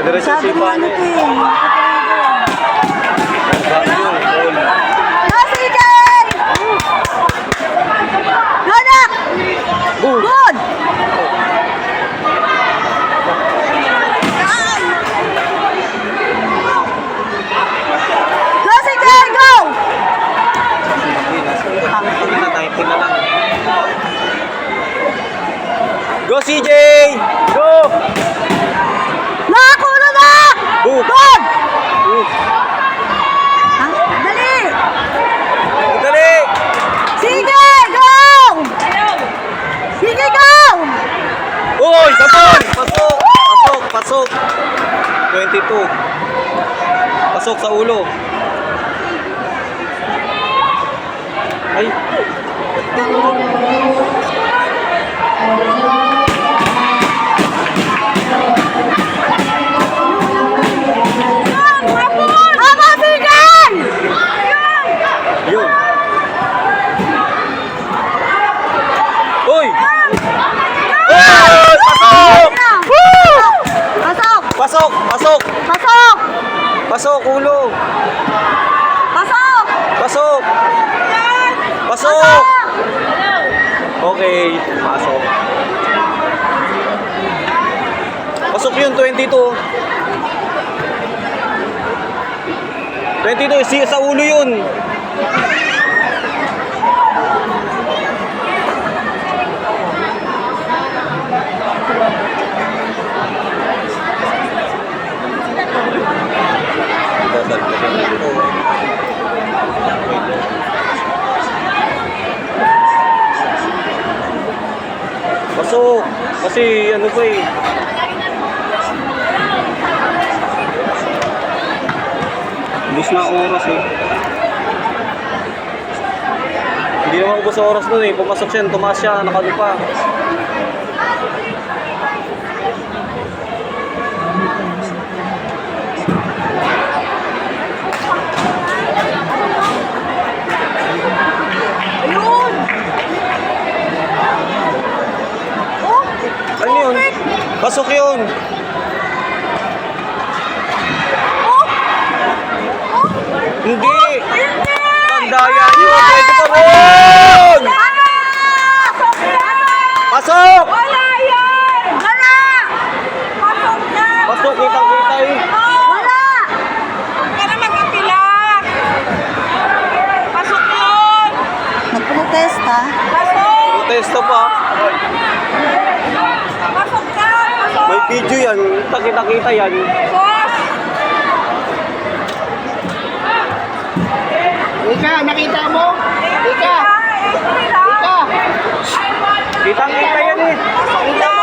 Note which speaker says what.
Speaker 1: Diretso si Pan.
Speaker 2: Go, CJ! Lodak! Good! Go, CJ! Go!
Speaker 1: Go CJ! Go!
Speaker 2: Nakakulo na!
Speaker 1: Good!
Speaker 2: Good!
Speaker 1: Good!
Speaker 2: Ah, dali!
Speaker 1: Dali!
Speaker 2: Sige, go! Sige, go!
Speaker 1: Uy! Pasok! Pasok! Pasok! Pasok! 22. Pasok sa ulo. Ay!
Speaker 2: Aba, sige!
Speaker 1: Yun! Uy! Uy! Pasok! Woo!
Speaker 2: Pasok!
Speaker 1: Pasok! Pasok!
Speaker 2: Pasok!
Speaker 1: Pasok! Ulo!
Speaker 2: Pasok!
Speaker 1: Pasok! Pasok! Okay, pasok. Pasok yun, 22. 22, sa ulo yun. Pasok! Kasi ano pa eh. Ubus na oras eh. Hindi naman ubus sa oras nun eh. Pumasok siya, tumaas siya, nakalupa.
Speaker 2: Ayun! Oh!
Speaker 1: Ano yun? Pasok yun! Hindi! Tandaya nyo! Pwede pa ron! Pasok!
Speaker 2: Wala yan! Wala! Pasok na!
Speaker 1: Pasok, kitang-kita eh.
Speaker 2: Wala! Ka na mag-apila! Pasok yun! Nagprotesta? Pasok!
Speaker 1: Protesta pa.
Speaker 2: Pasok ka! Pasok!
Speaker 1: May video yan. Kita-kita yan.
Speaker 2: Boss!
Speaker 3: Ika, nakita mo? Ika! Ika!
Speaker 1: Kitang-kita yan eh.
Speaker 2: Pasok na!